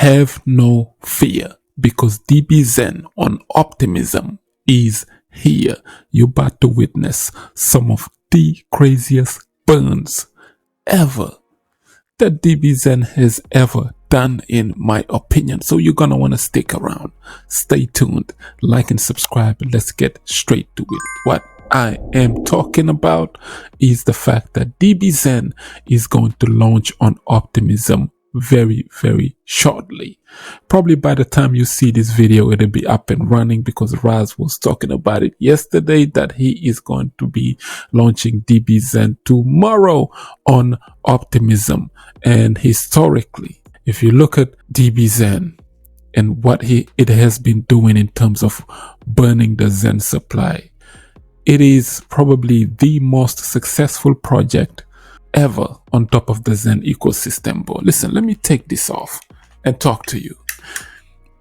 have no fear, because Dbxen on Optimism is here. You're about to witness some of the craziest burns ever that Dbxen has ever done, in my opinion. So you're gonna want to stick around. Stay tuned, like and subscribe. Let's get straight to it. What I am talking about is the fact that Dbxen is going to launch on Optimism very, very shortly. Probably by the time you see this video, it'll be up and running, because Raz was talking about it yesterday that he is going to be launching Dbxen tomorrow on Optimism. And historically, if you look at Dbxen and what it has been doing in terms of burning the Xen supply, it is probably the most successful project ever on top of the Xen ecosystem. But listen, let me take this off and talk to you.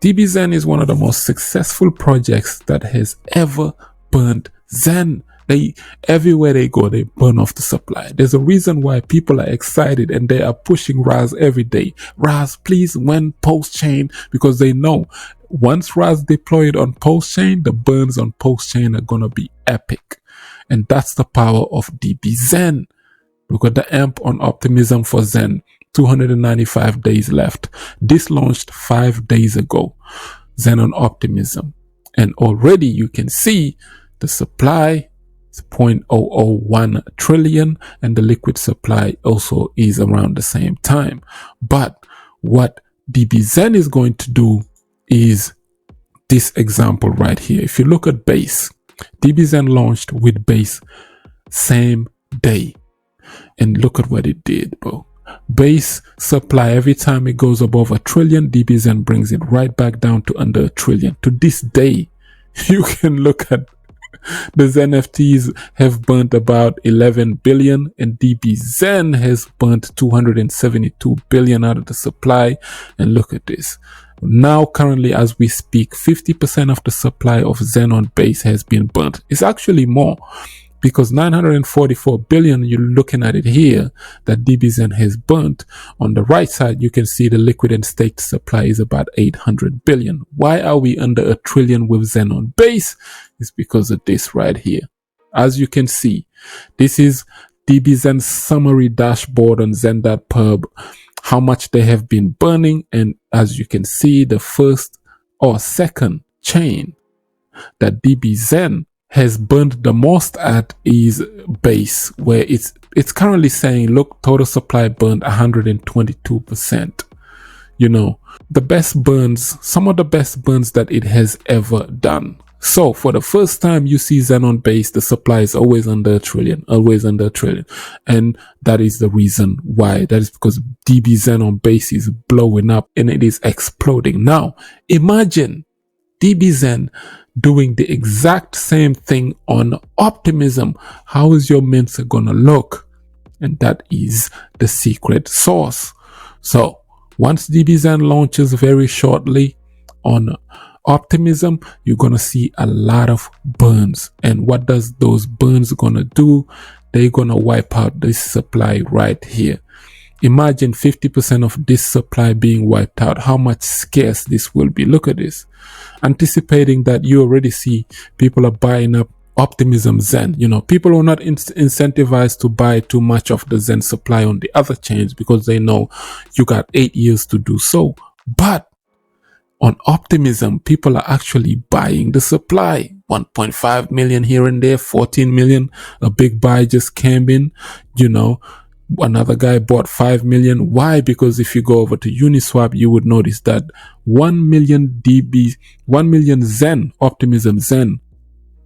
Dbxen is one of the most successful projects that has ever burned Xen. Everywhere they go, they burn off the supply. There's a reason why people are excited and they are pushing Raz every day. Raz, please, when post-chain, because they know once Raz deployed on post-chain, the burns on post-chain are gonna be epic. And that's the power of Dbxen. Look at the AMP on Optimism for Xen. 295 days left. This launched 5 days ago. Xen on Optimism. And already you can see the supply is 0.001 trillion, and the liquid supply also is around the same time. But what Dbxen is going to do is this example right here. If you look at base, Dbxen launched with base same day. And look at what it did, bro. Base supply, every time it goes above a trillion, Dbxen brings it right back down to under a trillion. To this day, you can look at the NFTs have burnt about 11 billion, and Dbxen has burnt 272 billion out of the supply. And look at this. Now, currently, as we speak, 50% of the supply of Xen on base has been burnt. It's actually more, because 944 billion, you're looking at it here, that Dbxen has burnt. On the right side, you can see the liquid and staked supply is about 800 billion. Why are we under a trillion with Xen on base? It's because of this right here. As you can see, this is Dbxen's summary dashboard on Xen.pub, how much they have been burning. And as you can see, the first or second chain that Dbxen has burned the most at is base, where it's currently saying, look, total supply burned 122%. You know, the best burns, some of the best burns that it has ever done. So for the first time you see Xen on base, the supply is always under a trillion, always under a trillion. And that is the reason why. That is because Dbxen on base is blowing up and it is exploding. Now, imagine Dbxen doing the exact same thing on Optimism. How is your mints gonna look? And that is the secret sauce. So once Dbxen launches very shortly on Optimism, you're gonna see a lot of burns. And what does those burns gonna do? They're gonna wipe out this supply right here. Imagine 50% of this supply being wiped out. How much scarce this will be. Look at this. Anticipating that, you already see people are buying up Optimism Xen. You know, people are not incentivized to buy too much of the Xen supply on the other chains, because they know you got 8 years to do so. But on Optimism, people are actually buying the supply. 1.5 million here and there, 14 million. A big buy just came in, you know. Another guy bought 5 million. Why? Because if you go over to Uniswap, you would notice that 1 million Xen, Optimism Xen,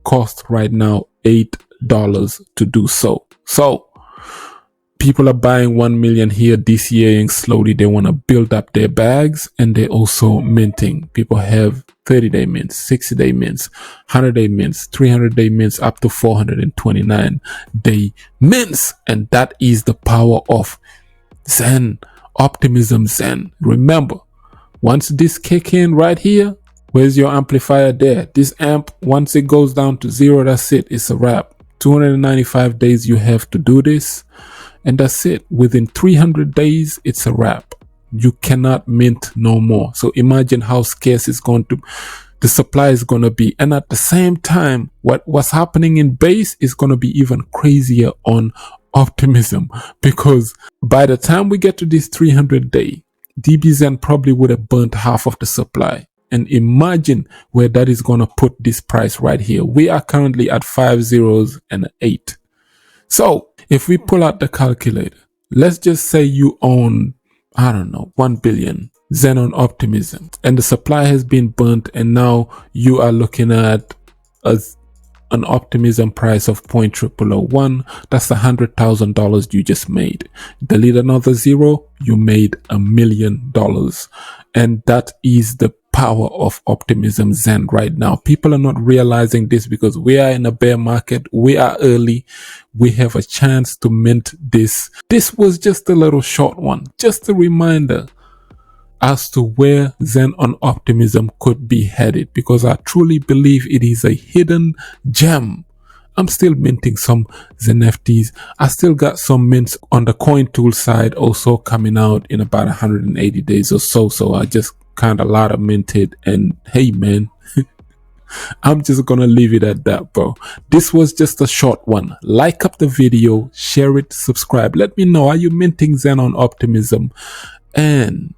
cost right now $8 to do so. So people are buying 1 million here, DCAing slowly. They want to build up their bags, and they're also minting. People have 30-day mints, 60-day mints, 100-day mints, 300-day mints, up to 429-day mints. And that is the power of Xen, Optimism Xen. Remember, once this kick in right here, where's your amplifier there? This amp, once it goes down to 0, that's it. It's a wrap. 295 days you have to do this. And that's it. Within 300 days, it's a wrap. You cannot mint no more. So imagine how scarce it's going to, the supply is going to be. And at the same time, what's happening in base is going to be even crazier on Optimism, because by the time we get to this 300-day, Dbxen probably would have burnt half of the supply. And imagine where that is going to put this price right here. We are currently at 5 zeros and an 8. So if we pull out the calculator, let's just say you own, I don't know, 1 billion Xen on Optimism, and the supply has been burnt, and now you are looking at an Optimism price of 0.0001. That's $100,000 you just made. Delete another zero, you made $1 million. And that is the power of Optimism Xen right now. People are not realizing this because we are in a bear market. We are early. We have a chance to mint this. This was just a little short one, just a reminder as to where Xen on Optimism could be headed, because I truly believe it is a hidden gem. I'm still minting some NFTs. I still got some mints on the coin tool side also coming out in about 180 days or so. So I just kind of lot of minted, and hey man, I'm just gonna leave it at that, bro. This was just a short one. Like up the video, share it, subscribe. Let me know, are you minting Xen on Optimism? And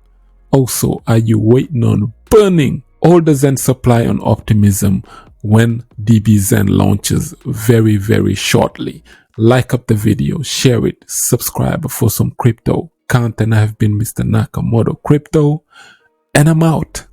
also, are you waiting on burning all the Xen supply on Optimism when Dbxen launches very, very shortly? Like up the video, share it, subscribe for some crypto content. I have been Mr. Nakamoto Crypto, and I'm out.